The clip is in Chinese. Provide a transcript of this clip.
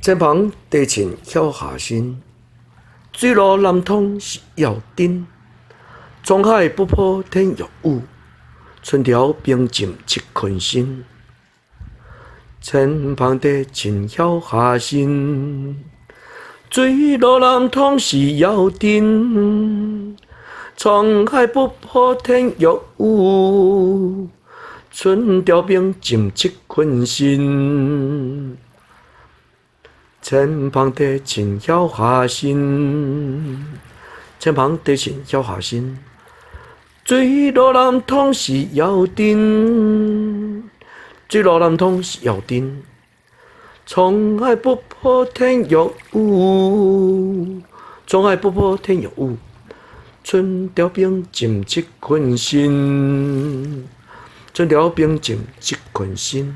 前旁地埕晓下心，水路南通是要紧。沧海不破天欲有，春潮冰浸七群星。前旁地埕晓下心，水路南通是要紧。沧海不破天欲有，春潮冰浸七群星。前旁地埕晓下心，前旁地埕晓下心，水路南通是要紧，水路南通是要紧。沧海不破天欲有，沧海不破天欲有，春潮冰浸七群星，春潮冰浸七群星。